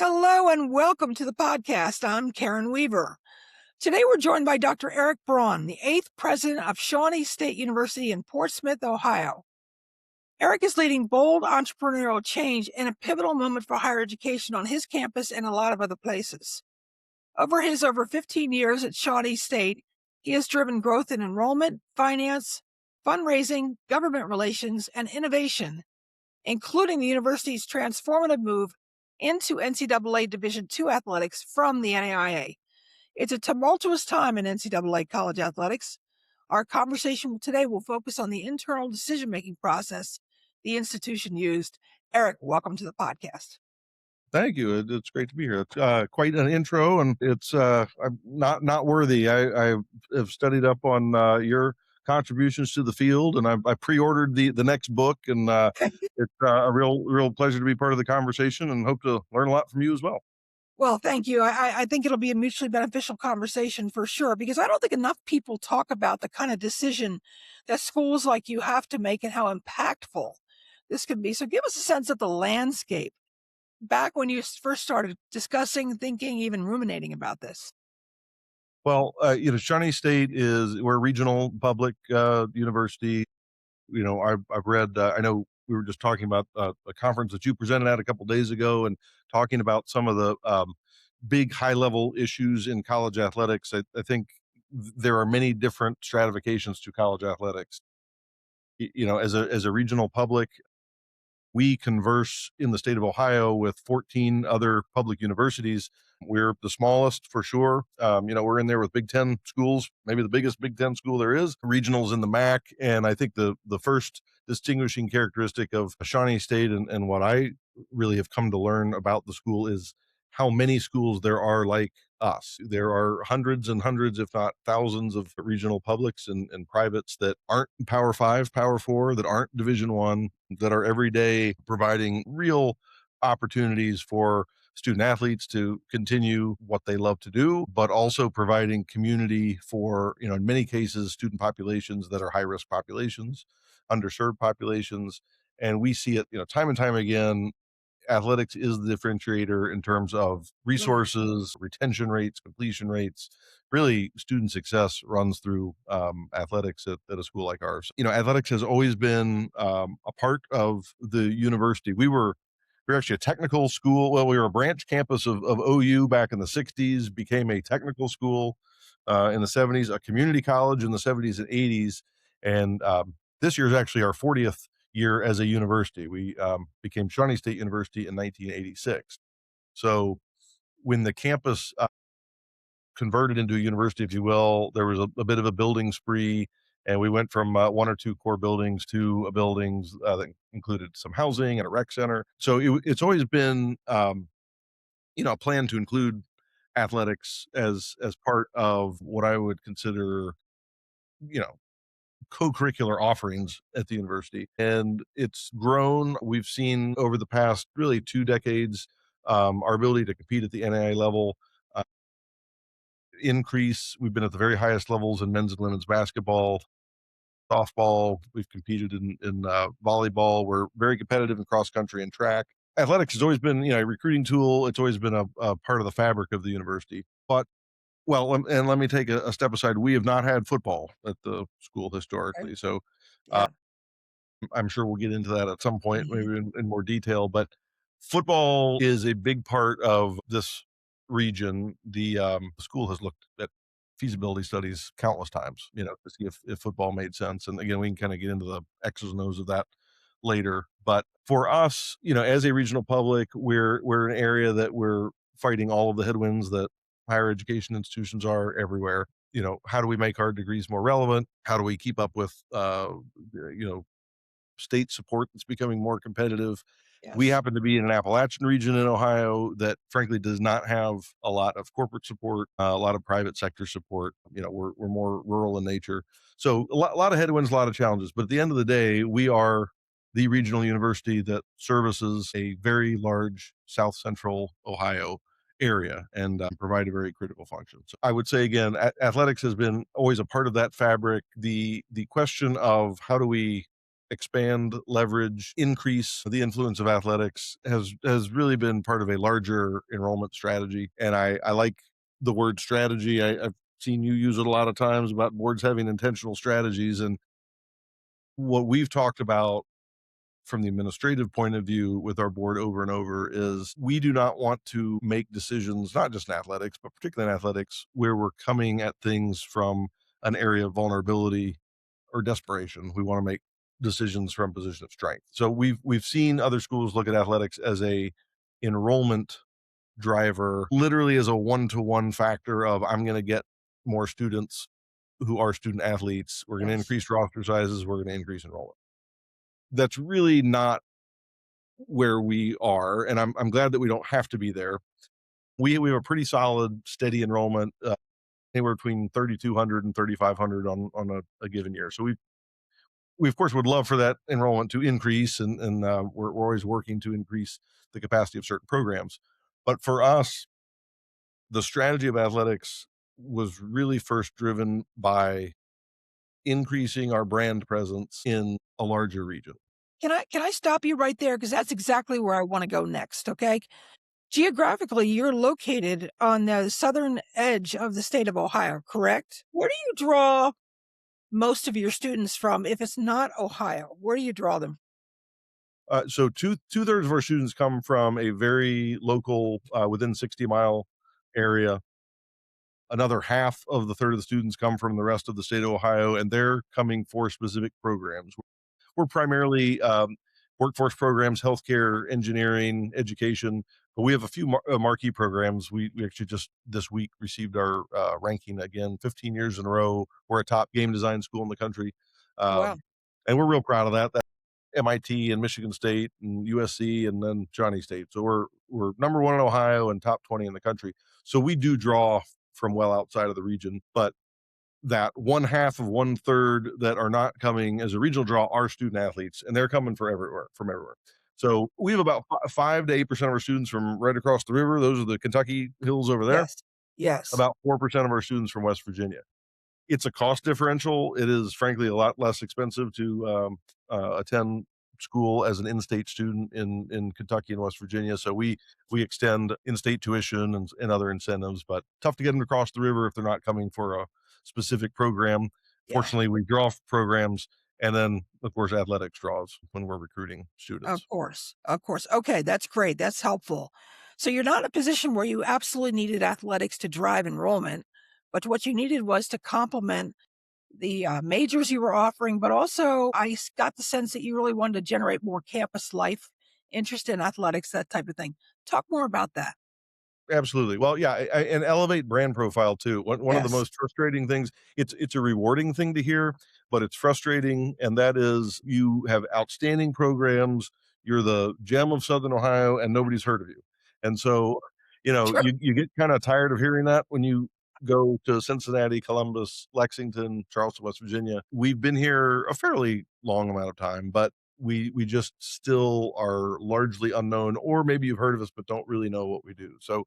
Hello and welcome to the podcast. I'm Karen Weaver. Today we're joined by Dr. Eric Braun, the 8th president of Shawnee State University in Portsmouth, Ohio. Eric is leading bold entrepreneurial change in a pivotal moment for higher education on his campus and a lot of other places. Over his 15 years at Shawnee State, he has driven growth in enrollment, finance, fundraising, government relations, and innovation, including the university's transformative move into NCAA Division II athletics from the NAIA. It's a tumultuous time in NCAA college athletics. Our conversation today will focus on the internal decision-making process the institution used. Eric, welcome to the podcast. Thank you. It's great to be here. It's quite an intro, and it's I'm not worthy. I have studied up on your contributions to the field, and I pre-ordered the next book, and it's a real pleasure to be part of the conversation, and hope to learn a lot from you as well. Well, thank you. I think it'll be a mutually beneficial conversation for sure, because I don't think enough people talk about the kind of decision that schools like you have to make and how impactful this can be. So give us a sense of the landscape back when you first started discussing, thinking, even ruminating about this. Well, Shawnee State we're a regional public university. I've read. I know we were just talking about a conference that you presented at a couple days ago, and talking about some of the big high level issues in college athletics. I think there are many different stratifications to college athletics. As a regional public, we converse in the state of Ohio with 14 other public universities. We're the smallest for sure. We're in there with Big Ten schools, maybe the biggest Big Ten school there is, regionals in the MAC. And I think the first distinguishing characteristic of Shawnee State, and what I really have come to learn about the school, is how many schools there are like us. There are hundreds and hundreds, if not thousands, of regional publics and privates that aren't Power Five, Power Four, that aren't Division I, that are every day providing real opportunities for student athletes to continue what they love to do, but also providing community for, in many cases, student populations that are high risk populations, underserved populations. And we see it, time and time again. Athletics is the differentiator in terms of resources, retention rates, completion rates. Really, student success runs through athletics at a school like ours. Athletics has always been a part of the university. We were actually a technical school. Well, we were a branch campus of OU back in the 60s, became a technical school in the 70s, a community college in the 70s and 80s. And this year is actually our 40th year as a university. We became Shawnee State University in 1986. So when the campus converted into a university, if you will, there was a bit of a building spree, and we went from one or two core buildings to buildings that included some housing and a rec center. So it's always been, a plan to include athletics as part of what I would consider, co-curricular offerings at the university. And it's grown. We've seen over the past really 2 decades, our ability to compete at the NAIA level increase. We've been at the very highest levels in men's and women's basketball, softball. We've competed in volleyball. We're very competitive in cross country and track. Athletics has always been, a recruiting tool. It's always been a part of the fabric of the university. But and let me take a step aside. We have not had football at the school historically. So Yeah. I'm sure we'll get into that at some point, maybe in more detail. But football is a big part of this region. The school has looked at feasibility studies countless times, to see if football made sense. And again, we can kind of get into the X's and O's of that later. But for us, as a regional public, we're an area that we're fighting all of the headwinds that higher education institutions are everywhere. How do we make our degrees more relevant? How do we keep up with, state support that's becoming more competitive? We Yes. happen to be in an Appalachian region in Ohio that frankly does not have a lot of corporate support, a lot of private sector support. We're more rural in nature. So a lot of headwinds, a lot of challenges. But at the end of the day, we are the regional university that services a very large South Central Ohio area and provide a very critical function. So I would say again, athletics has been always a part of that fabric. The question of how do we expand, leverage, increase the influence of athletics has really been part of a larger enrollment strategy. And I like the word strategy. I've seen you use it a lot of times about boards having intentional strategies. And what we've talked about from the administrative point of view with our board over and over is we do not want to make decisions, not just in athletics, but particularly in athletics, where we're coming at things from an area of vulnerability or desperation. We want to make decisions from a position of strength. So we've seen other schools look at athletics as a enrollment driver, literally as a one-to-one factor of I'm going to get more students who are student athletes. We're going to Yes. increase roster sizes. We're going to increase enrollment. That's really not where we are, and I'm glad that we don't have to be there. We have a pretty solid, steady enrollment, anywhere between 3,200 and 3,500 on a given year. So we of course would love for that enrollment to increase, and we're always working to increase the capacity of certain programs. But for us, the strategy of athletics was really first driven by increasing our brand presence in a larger region. Can I stop you right there? Because that's exactly where I want to go next. Okay. Geographically, you're located on the southern edge of the state of Ohio, correct? Where do you draw most of your students from if it's not Ohio? Where do you draw them? So two-thirds of our students come from a very local, within 60-mile area. Another half of the third of the students come from the rest of the state of Ohio, and they're coming for specific programs. We're primarily workforce programs, healthcare, engineering, education, but we have a few marquee programs. We actually just this week received our ranking again, 15 years in a row. We're a top game design school in the country, Oh, wow. um, and we're real proud of that. MIT and Michigan State and USC and then Shawnee State. So we're number one in Ohio and top 20 in the country. So we do draw from well outside of the region, but that one half of one third that are not coming as a regional draw are student athletes, and they're coming from everywhere. So we have about 5 to 8% of our students from right across the river. Those are the Kentucky hills over there. Yes. Yes. About 4% of our students from West Virginia. It's a cost differential. It is frankly a lot less expensive to attend school as an in-state student in Kentucky and West Virginia. So we extend in-state tuition and other incentives, but tough to get them across the river if they're not coming for a specific program. Yeah. Fortunately, we draw programs, and then of course athletics draws when we're recruiting Of students. course. Of course. Okay, that's great. That's helpful. So you're not in a position where you absolutely needed athletics to drive enrollment, but what you needed was to complement the majors you were offering, but also got the sense that you really wanted to generate more campus life, interest in athletics, that type of thing. Talk more about that. Absolutely. Well, yeah, and elevate brand profile too. One of the Yes. most frustrating things, it's a rewarding thing to hear, but it's frustrating, and that is you have outstanding programs, you're the gem of Southern Ohio, and nobody's heard of you. And so, Sure. you get kinda tired of hearing that when you go to Cincinnati, Columbus, Lexington, Charleston, West Virginia. We've been here a fairly long amount of time, but we just still are largely unknown, or maybe you've heard of us but don't really know what we do. So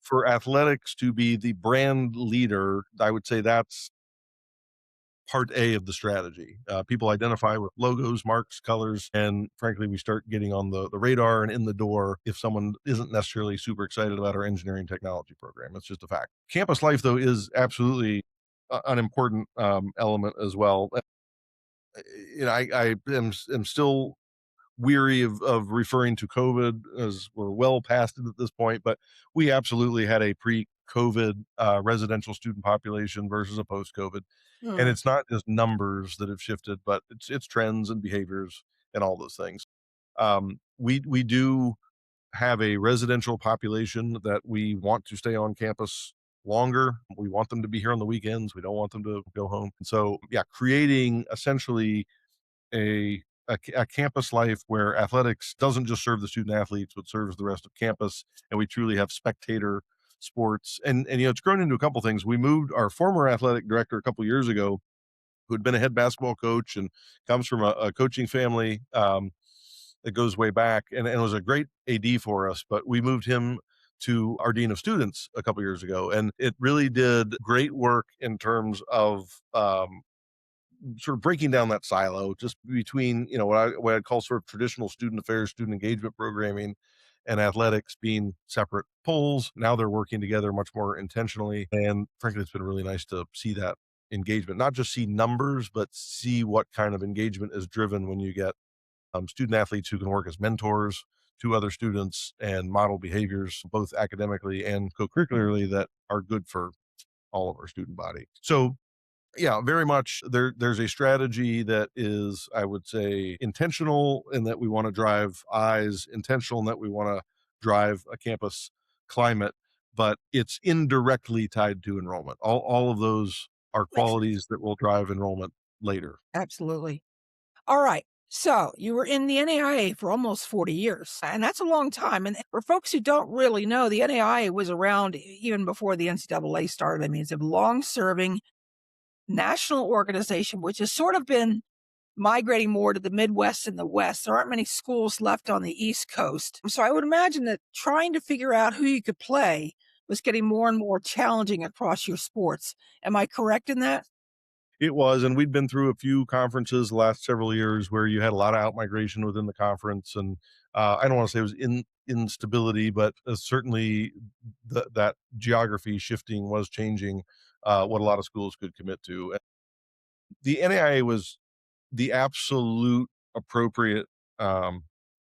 for athletics to be the brand leader, I would say that's part A of the strategy. People identify with logos, marks, colors, and frankly, we start getting on the radar and in the door if someone isn't necessarily super excited about our engineering technology program. It's just a fact. Campus life, though, is absolutely an important element as well. I am still weary of referring to COVID as we're well past it at this point, but we absolutely had a pre-COVID residential student population versus a post-COVID, and Hmm. it's not just numbers that have shifted, but it's trends and behaviors and all those things. We do have a residential population that we want to stay on campus longer. We want them to be here on the weekends. We don't want them to go home. And so, yeah, creating essentially a campus life where athletics doesn't just serve the student athletes, but serves the rest of campus, and we truly have spectator sports. And it's grown into a couple things. We moved our former athletic director a couple years ago, who had been a head basketball coach and comes from a coaching family that goes way back, and was a great AD for us. But we moved him to our dean of students a couple years ago, and it really did great work in terms of sort of breaking down that silo just between, what I'd call sort of traditional student affairs, student engagement programming and athletics being separate poles. Now they're working together much more intentionally. And frankly, it's been really nice to see that engagement, not just see numbers, but see what kind of engagement is driven when you get student athletes who can work as mentors to other students and model behaviors, both academically and co-curricularly, that are good for all of our student body. So yeah, very much there's a strategy that is, I would say, intentional in that we want to drive eyes, intentional in that we want to drive a campus climate, but it's indirectly tied to enrollment. All of those are Makes sense. qualities that will drive enrollment later. Absolutely. All right. So you were in the NAIA for almost 40 years, and that's a long time. And for folks who don't really know, the NAIA was around even before the NCAA started. I mean, it's a long serving national organization, which has sort of been migrating more to the Midwest and the West. There aren't many schools left on the East Coast. So I would imagine that trying to figure out who you could play was getting more and more challenging across your sports. Am I correct in that? It was, and we'd been through a few conferences the last several years where you had a lot of outmigration within the conference, and I don't want to say it was instability, but certainly that geography shifting was changing what a lot of schools could commit to. The NAIA was the absolute appropriate um,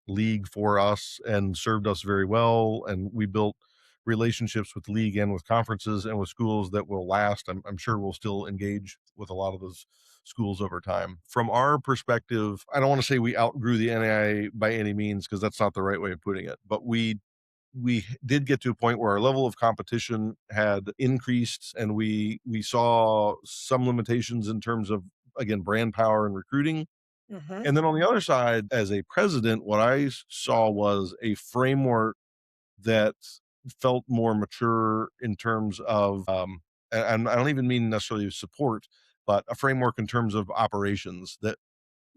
league for us and served us very well. And we built relationships with the league and with conferences and with schools that will last. I'm sure we'll still engage with a lot of those schools over time. From our perspective, I don't want to say we outgrew the NAIA by any means because that's not the right way of putting it, but we did get to a point where our level of competition had increased and we saw some limitations in terms of, again, brand power and recruiting. Hmm. And then on the other side, as a president, what I saw was a framework that felt more mature in terms of, and I don't even mean necessarily support, but a framework in terms of operations that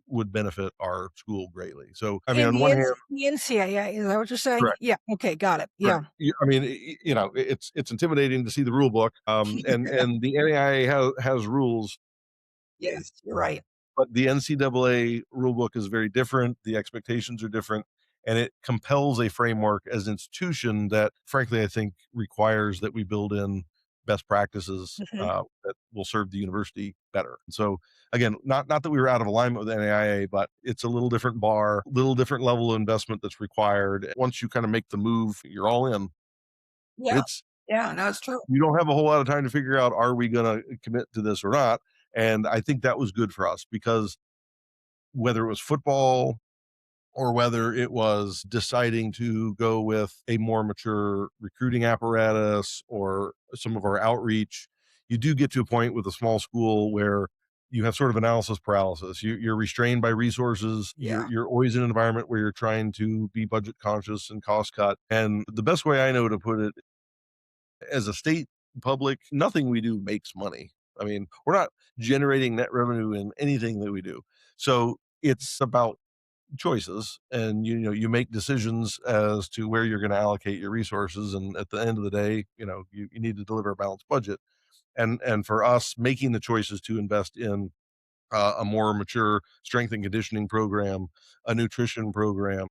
would benefit our school greatly. So, I mean, In on one hand, the NCAA, is that what you're saying? correct. Yeah. Okay. Got it. Correct. Yeah. I mean, it's intimidating to see the rule book, and the NAIA has rules, Yes, you're right. but the NCAA rule book is very different. The expectations are different, and it compels a framework as an institution that, frankly, I think requires that we build in best practices Mhm. that will serve the university better. So, again, not that we were out of alignment with NAIA, but it's a little different bar, little different level of investment that's required. Once you kind of make the move, you're all in. Yeah. It's Yeah. No, it's true. You don't have a whole lot of time to figure out, are we going to commit to this or not? And I think that was good for us because whether it was football or whether it was deciding to go with a more mature recruiting apparatus or some of our outreach, you do get to a point with a small school where you have sort of analysis paralysis. You're restrained by resources. Yeah. You're always in an environment where you're trying to be budget conscious and cost cut. And the best way I know to put it, as a state public, nothing we do makes money. I mean, we're not generating net revenue in anything that we do. So it's about choices, and you make decisions as to where you're going to allocate your resources, and at the end of the day, you need to deliver a balanced budget. And for us, making the choices to invest in a more mature strength and conditioning program, a nutrition program,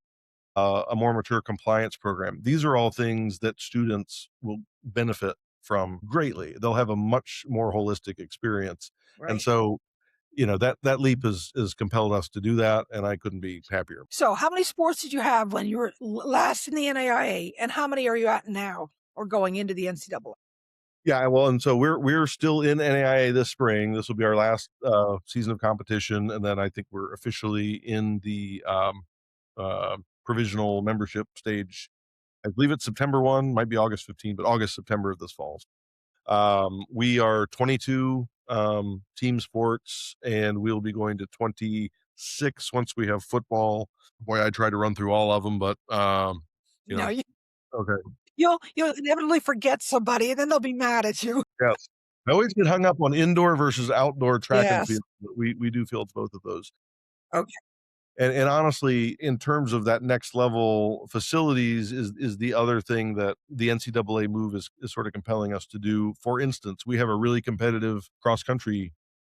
a more mature compliance program. These are all things that students will benefit from greatly. They'll have a much more holistic experience. And Right. so, that leap is compelled us to do that, and I couldn't be happier. So, how many sports did you have when you were last in the NAIA, and how many are you at now or going into the NCAA? Yeah, well, and so we're still in NAIA this spring. This will be our last season of competition, and then I think we're officially in the provisional membership stage. I believe it's September 1, might be August 15, but August, September of this fall. We are 22 team sports, and we'll be going to 26 once we have football. Boy, I tried to run through all of them, but you No, know, okay, you'll inevitably forget somebody, and then they'll be mad at you. yes. I always get hung up on indoor versus outdoor track and Yes. field. But we do field both of those. Okay. And honestly, in terms of that next level facilities is the other thing that the NCAA move is sort of compelling us to do. For instance, we have a really competitive cross country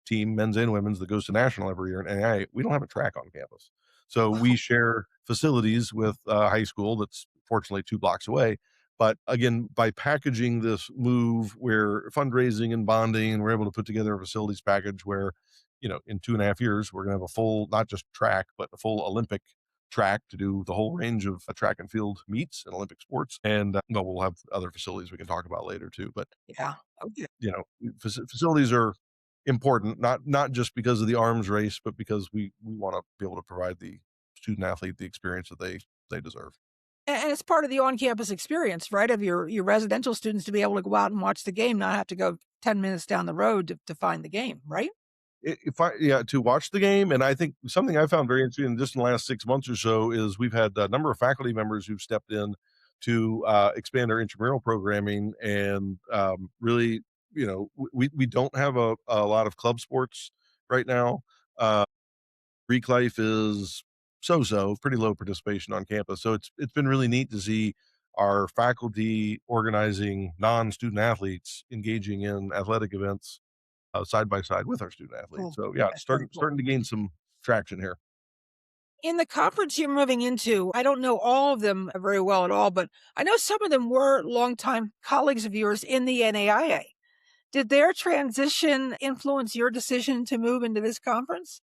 team, men's and women's, that goes to national every year in NAIA, we don't have a track on campus. So we share facilities with a high school that's fortunately 2 blocks away. But again, by packaging this move where fundraising and bonding, we're able to put together a facilities package where, in 2.5 years, we're going to have a full, not just track, but a full Olympic track to do the whole range of track and field meets and Olympic sports. And well, we'll have other facilities we can talk about later too. But Yeah. Okay. you know, facilities are important, not just because of the arms race, but because we want to be able to provide the student athlete the experience that they deserve. And it's part of the on-campus experience, right? Of your residential students to be able to go out and watch the game, not have to go 10 minutes down the road to find the game, right? If I yeah, to watch the game, and I think something I found very interesting just in the last 6 months or so is we've had a number of faculty members who've stepped in to expand our intramural programming and really, we don't have a lot of club sports right now. Uh, Greek life is so pretty low participation on campus, so it's been really neat to see our faculty organizing non-student athletes engaging in athletic events side by side with our student athletes. Cool. So yeah, it's That's very cool. starting to gain some traction here. In the conference you're moving into, I don't know all of them very well at all, but I know some of them were longtime colleagues of yours in the NAIA. Did their transition influence your decision to move into this conference?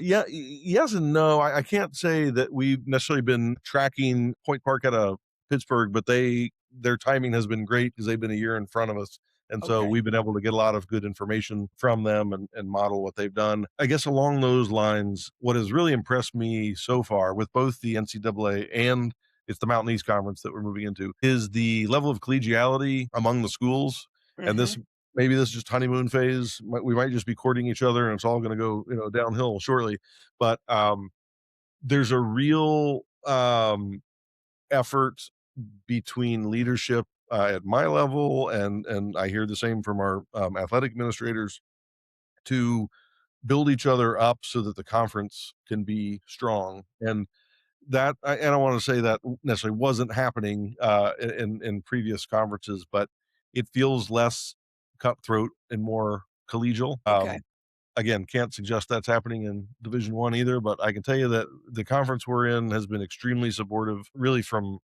Yeah, yes and no. I can't say that we've necessarily been tracking Point Park out of Pittsburgh, but their timing has been great because they've been a year in front of us. And so Okay. we've been able to get a lot of good information from them and model what they've done. I guess along those lines, what has really impressed me so far with both the NCAA and it's the Mountain East Conference that we're moving into is the level of collegiality among the schools. And Mhm. maybe this is just honeymoon phase. We might just be courting each other, and it's all going to go, downhill shortly. But there's a real effort between leadership at my level, and I hear the same from our athletic administrators to build each other up so that the conference can be strong. And I don't want to say that necessarily wasn't happening in previous conferences, but it feels less cutthroat and more collegial. Okay. Again, can't suggest that's happening in Division I either, but I can tell you that the conference we're in has been extremely supportive, really from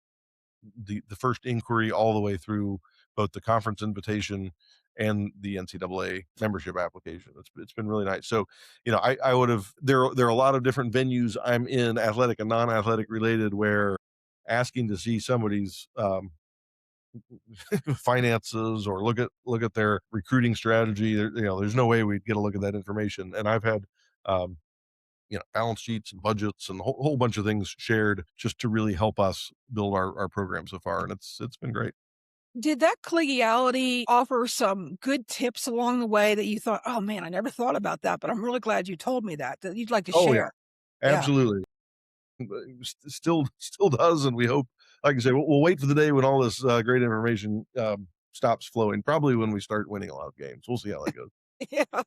the first inquiry all the way through both the conference invitation and the NCAA membership application. It's been really nice. So, I would have there are a lot of different venues I'm in, athletic and non-athletic related, where asking to see somebody's finances or look at their recruiting strategy, there's no way we'd get a look at that information. And I've had um, balance sheets and budgets and a whole bunch of things shared just to really help us build our program so far, and it's been great. Did that collegiality offer some good tips along the way that you thought, "Oh, man, I never thought about that, but I'm really glad you told me that you'd like to Oh yeah, share?" Yeah. absolutely. Still does, and we hope, like I say, we'll wait for the day when all this great information stops flowing. Probably when we start winning a lot of games. We'll see how that goes. Yeah.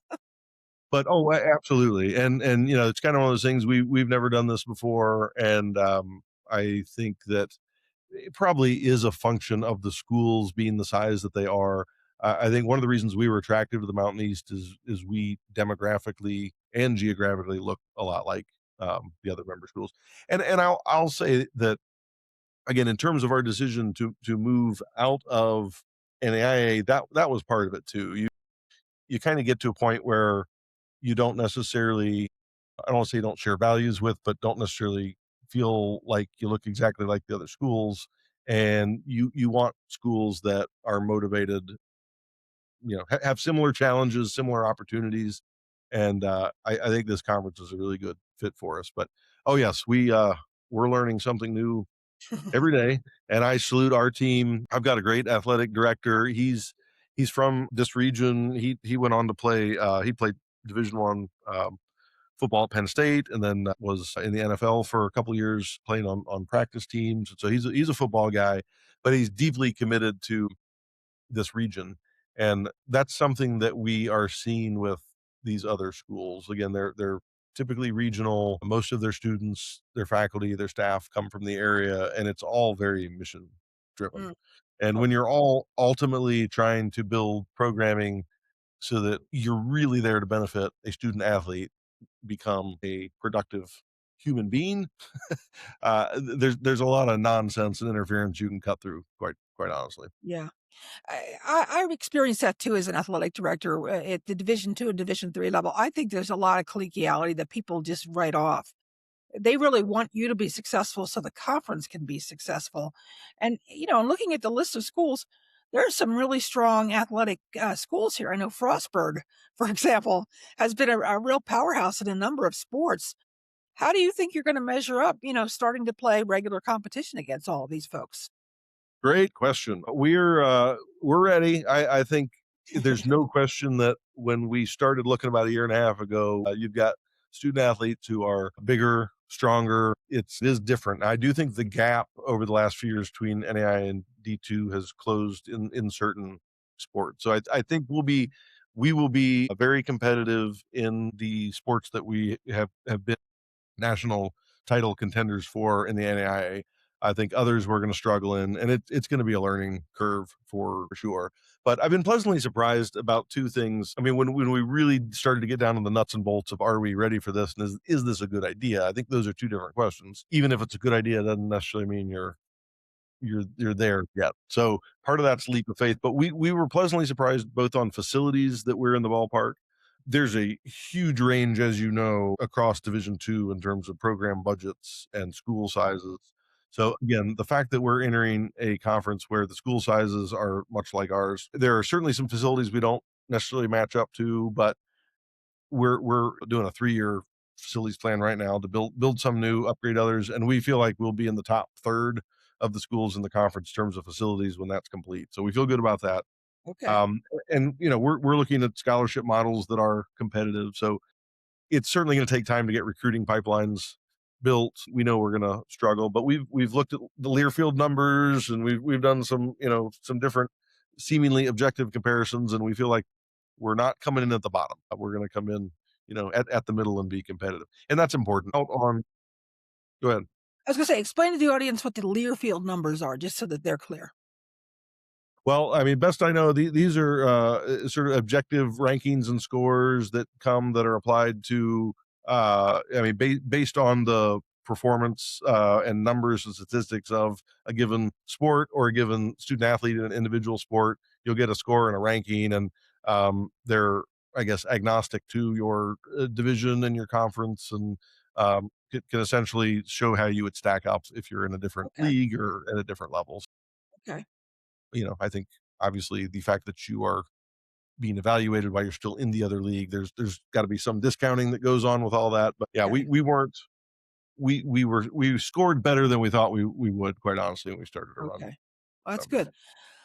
But absolutely, and it's kind of one of those things we've never done this before, and I think that it probably is a function of the schools being the size that they are. I think one of the reasons we were attracted to the Mountain East is we demographically and geographically look a lot like the other member schools, and I'll say that again in terms of our decision to move out of NAIA, that was part of it too. You kind of get to a point where you don't necessarily, I don't want to say you don't share values with, but don't necessarily feel like you look exactly like the other schools. And you want schools that are motivated, have similar challenges, similar opportunities. And I think this conference is a really good fit for us. But oh yes, we're learning something new every day, and I salute our team. I've got a great athletic director. He's from this region. He went on to play. He played Division I football at Penn State, and then was in the NFL for a couple of years, playing on practice teams. So he's a football guy, but he's deeply committed to this region, and that's something that we are seeing with these other schools. Again, they're typically regional. Most of their students, their faculty, their staff come from the area, and it's all very mission driven. Mm, And when okay. you're all ultimately trying to build programming so that you're really there to benefit a student athlete become a productive human being. There's a lot of nonsense and interference you can cut through, quite honestly. Yeah. I've experienced that too as an athletic director at the Division II and Division III level. I think there's a lot of collegiality that people just write off. They really want you to be successful so the conference can be successful. And, looking at the list of schools, there are some really strong athletic schools here. I know Frostburg, for example, has been a real powerhouse in a number of sports. How do you think you're going to measure up, starting to play regular competition against all of these folks? Great question. We're ready. I think there's no question that when we started looking about a year and a half ago, you've got student athletes who are bigger, stronger. It is different. I do think the gap over the last few years between NAI and D2 has closed in certain sports. So I think we will be very competitive in the sports that we have been national title contenders for in the NAIA. I think others we're going to struggle in, and it's going to be a learning curve for sure. But I've been pleasantly surprised about two things. I mean, when we really started to get down to the nuts and bolts of are we ready for this, and is this a good idea? I think those are two different questions. Even if it's a good idea, doesn't necessarily mean you're there yet. So part of that's leap of faith. But we were pleasantly surprised both on facilities that we're in the ballpark. There's a huge range, as you know, across Division II in terms of program budgets and school sizes. So again, the fact that we're entering a conference where the school sizes are much like ours, there are certainly some facilities we don't necessarily match up to, but we're doing a 3-year facilities plan right now to build some new, upgrade others, and we feel like we'll be in the top third of the schools in the conference in terms of facilities when that's complete. So we feel good about that. Okay. Um, and we're looking at scholarship models that are competitive. So it's certainly going to take time to get recruiting pipelines built. We know we're going to struggle, but we've looked at the Learfield numbers and we've done some different seemingly objective comparisons, and we feel like we're not coming in at the bottom. We're going to come in, at the middle and be competitive, and that's important. Out on, go ahead. I was going to say, explain to the audience what the Learfield numbers are, just so that they're clear. Well, I mean, best I know, these are sort of objective rankings and scores that are applied to, I mean, based on the performance and numbers and statistics of a given sport or a given student athlete in an individual sport. You'll get a score and a ranking, and they're, I guess, agnostic to your division and your conference, and can essentially show how you would stack up if you're in a different Okay. league or at a different level. Okay. I think obviously the fact that you are being evaluated while you're still in the other league, there's got to be some discounting that goes on with all that. But yeah, Okay. we weren't we scored better than we thought we would, quite honestly, when we started to run. Okay. Well, that's So good.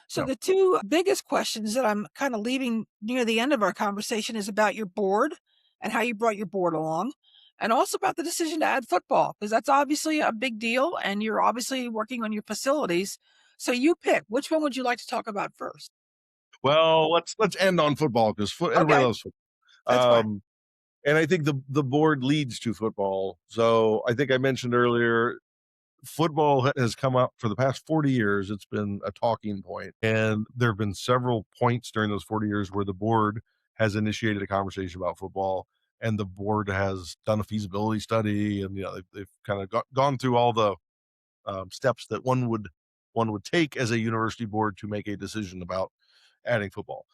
So yeah. the two biggest questions that I'm kind of leaving near the end of our conversation is about your board and how you brought your board along, and also about the decision to add football, because that's obviously a big deal, and you're obviously working on your facilities. So you pick, which one would you like to talk about first? Well, let's end on football because everybody Okay, loves football. that's fine. And I think the board leads to football. So I think I mentioned earlier football has come up for the past 40 years. It's been a talking point, and there have been several points during those 40 years where the board has initiated a conversation about football, and the board has done a feasibility study, and they've kind of gone through all the steps that one would take as a university board to make a decision about adding football.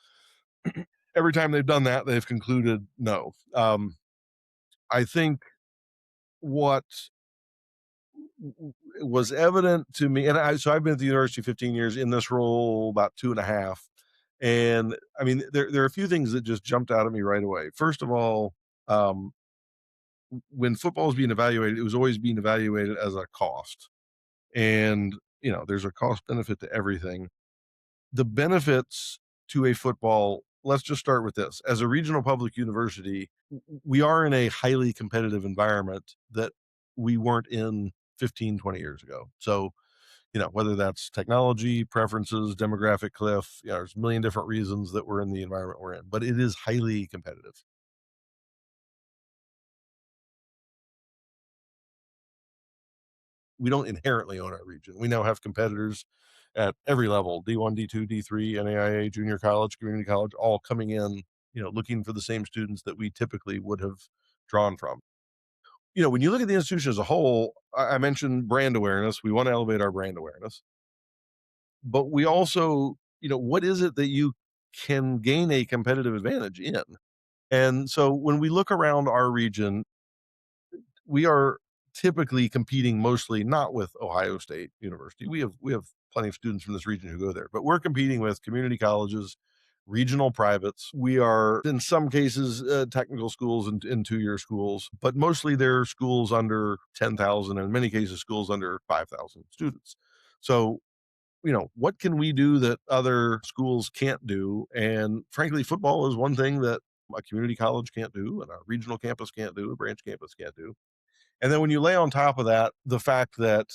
Every time they've done that, they've concluded no. I think what was evident to me, and I've been at the university 15 years, in this role about 2.5. And I mean, there are a few things that just jumped out at me right away. First of all, um, when football was being evaluated, it was always being evaluated as a cost. And, there's a cost benefit to everything. The benefits to a football, let's just start with this. As a regional public university, we are in a highly competitive environment that we weren't in 15, 20 years ago. So, whether that's technology, preferences, demographic cliff, there's a million different reasons that we're in the environment we're in, but it is highly competitive. We don't inherently own our region. We now have competitors at every level: D1, D2, D3, NAIA, junior college, community college, all coming in looking for the same students that we typically would have drawn from. When you look at the institution as a whole, I mentioned brand awareness. We want to elevate our brand awareness, but we also, what is it that you can gain a competitive advantage in? And so when we look around our region, we are typically competing mostly not with Ohio State University. We have plenty of students from this region who go there, but we're competing with community colleges, regional privates. We are in some cases technical schools and 2-year schools, but mostly they're schools under 10,000, and in many cases schools under 5,000 students. So what can we do that other schools can't do? And frankly, football is one thing that a community college can't do, and a regional campus can't do, a branch campus can't do. And then when you lay on top of that the fact that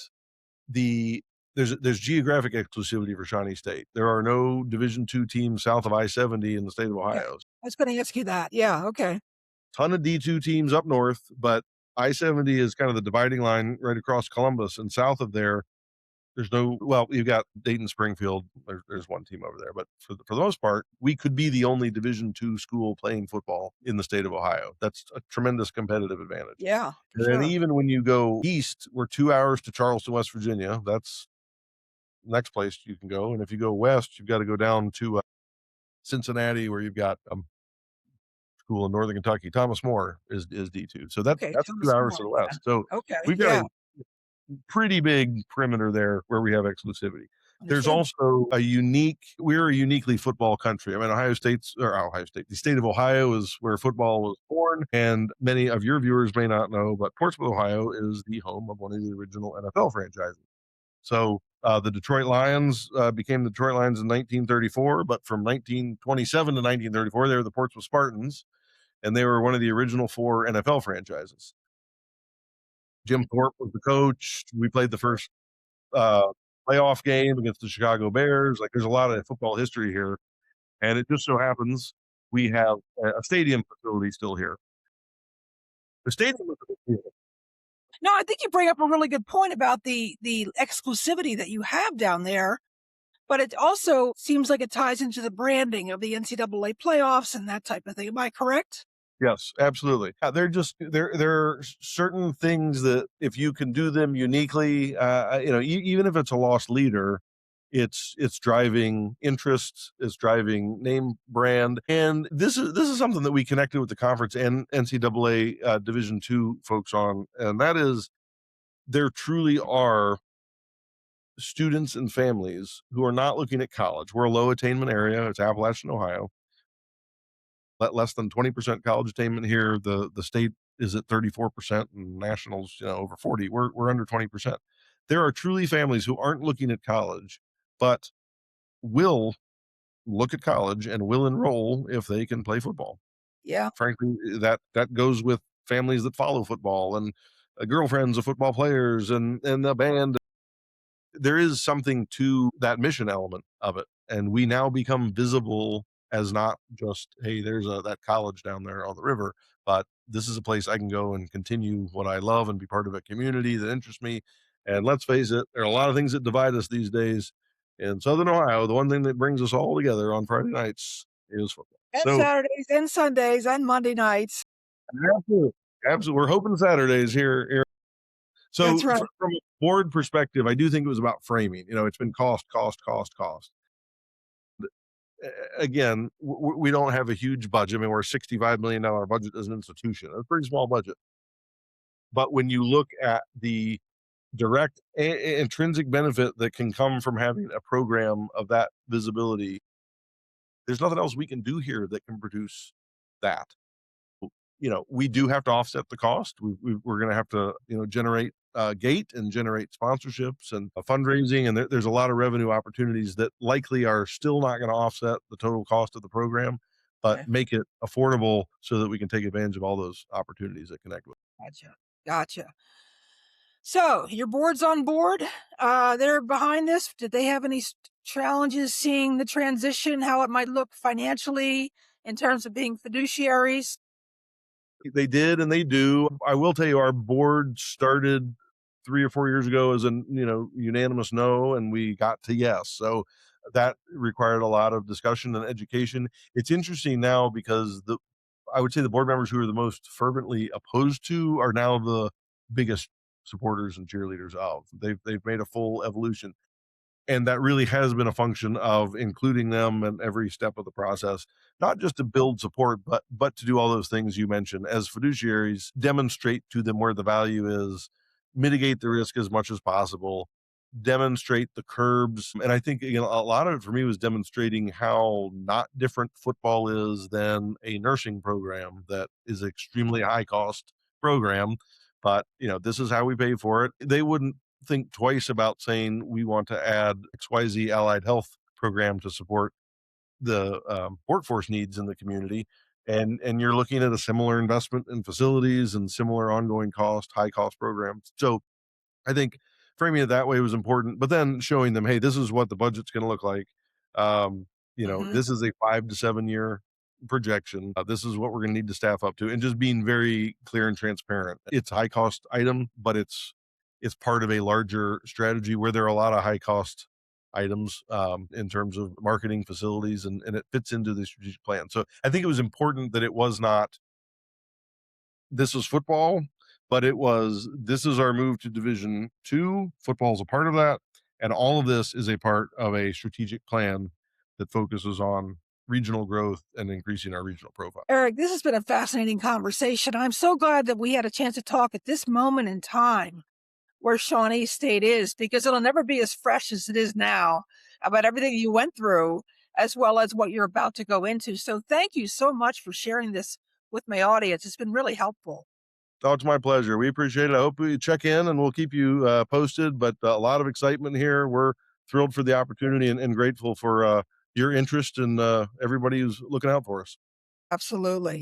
there's geographic exclusivity for Shawnee State. There are no Division II teams south of I-70 in the state of Yeah, Ohio. I was going to ask you that. Yeah, okay. Ton of D2 teams up north, but I-70 is kind of the dividing line right across Columbus, and south of there, there's no. Well, you've got Dayton Springfield. There's one team over there, but for the most part, we could be the only Division II school playing football in the state of Ohio. That's a tremendous competitive advantage. Yeah, And sure. then even when you go east, we're 2 hours to Charleston, West Virginia. That's the next place you can go. And if you go west, you've got to go down to Cincinnati, where you've got school in Northern Kentucky. Thomas More is D2. So that's Okay, that's 2 Thomas hours More. to the Yeah. west. So Okay, we've got yeah, a pretty big perimeter there where we have exclusivity. There's understood. also we're a uniquely football country. I mean, the state of Ohio is where football was born. And many of your viewers may not know, but Portsmouth, Ohio is the home of one of the original NFL franchises. So the Detroit Lions became the Detroit Lions in 1934, but from 1927 to 1934, they were the Portsmouth Spartans, and they were one of the original 4 NFL franchises. Jim Thorpe was the coach. We played the first uh, playoff game against the Chicago Bears. Like, there's a lot of football history here, and it just so happens we have a stadium facility still here. The stadium was a big deal. No, I think you bring up a really good point about the exclusivity that you have down there, but it also seems like it ties into the branding of the NCAA playoffs and that type of thing. Am I correct? Yes, absolutely. There are certain things that if you can do them uniquely, even if it's a lost leader, it's driving interest, it's driving name brand, and this is something that we connected with the conference and NCAA Division II folks on, and that is there truly are students and families who are not looking at college. We're a low attainment area. It's Appalachian, Ohio. Less than 20% college attainment here. The state is at 34%, and nationals, over 40. We're under 20%. There are truly families who aren't looking at college, but will look at college and will enroll if they can play football. Yeah. Frankly, that goes with families that follow football and girlfriends of football players and the band. There is something to that mission element of it, and we now become visible as not just, hey, there's that college down there on the river, but this is a place I can go and continue what I love and be part of a community that interests me. And let's face it, there are a lot of things that divide us these days. In Southern Ohio, the one thing that brings us all together on Friday nights is football. And So Saturdays and Sundays and Monday nights. absolutely, absolutely, we're hoping Saturdays here. So That's right. from a board perspective, I do think it was about framing. It's been cost, cost, cost, cost. Again, we don't have a huge budget. I mean, we're a $65 million budget as an institution. It's a pretty small budget. But when you look at the direct intrinsic benefit that can come from having a program of that visibility, there's nothing else we can do here that can produce that. We do have to offset the cost. We're going to have to, generate gate and generate sponsorships and fundraising. And there's a lot of revenue opportunities that likely are still not going to offset the total cost of the program, but Okay. make it affordable so that we can take advantage of all those opportunities that connect with it. Gotcha. So your board's on board. They're behind this. Did they have any challenges seeing the transition, how it might look financially in terms of being fiduciaries? They did, and they do. I will tell you, our board started 3 or 4 years ago as an unanimous no, and we got to yes. So That required a lot of discussion and education. It's interesting now because I would say the board members who are the most fervently opposed to are now the biggest supporters and cheerleaders of. They've made a full evolution, and that really has been a function of including them in every step of the process, not just to build support, but to do all those things you mentioned as fiduciaries, demonstrate to them where the value is, mitigate the risk as much as possible, demonstrate the curbs. And I think, you know, a lot of it for me was demonstrating how not different football is than a nursing program that is extremely high cost program. But, you know, this is how we pay for it. They wouldn't think twice about saying we want to add XYZ allied health program to support the workforce needs in the community. And you're looking at a similar investment in facilities and similar ongoing cost, high cost programs. So I think framing it that way was important, but then showing them, hey, this is what the budget's going to look like. You know, Hmm. this is a 5 to 7 year projection. This is what we're going to need to staff up to, and just being very clear and transparent. It's a high cost item, but it's part of a larger strategy where there are a lot of high cost items in terms of marketing facilities, and it fits into the strategic plan. So I think it was important that it was not this is football, but it was this is our move to Division II. Football is a part of that, and all of this is a part of a strategic plan that focuses on regional growth and increasing our regional profile. Eric, this has been a fascinating conversation. I'm so glad that we had a chance to talk at this moment in time where Shawnee State is, because it'll never be as fresh as it is now about everything you went through, as well as what you're about to go into. So thank you so much for sharing this with my audience. It's been really helpful. Oh, it's my pleasure. We appreciate it. I hope you check in, and we'll keep you posted. But a lot of excitement here. We're thrilled for the opportunity and grateful for your interest and everybody who's looking out for us. Absolutely.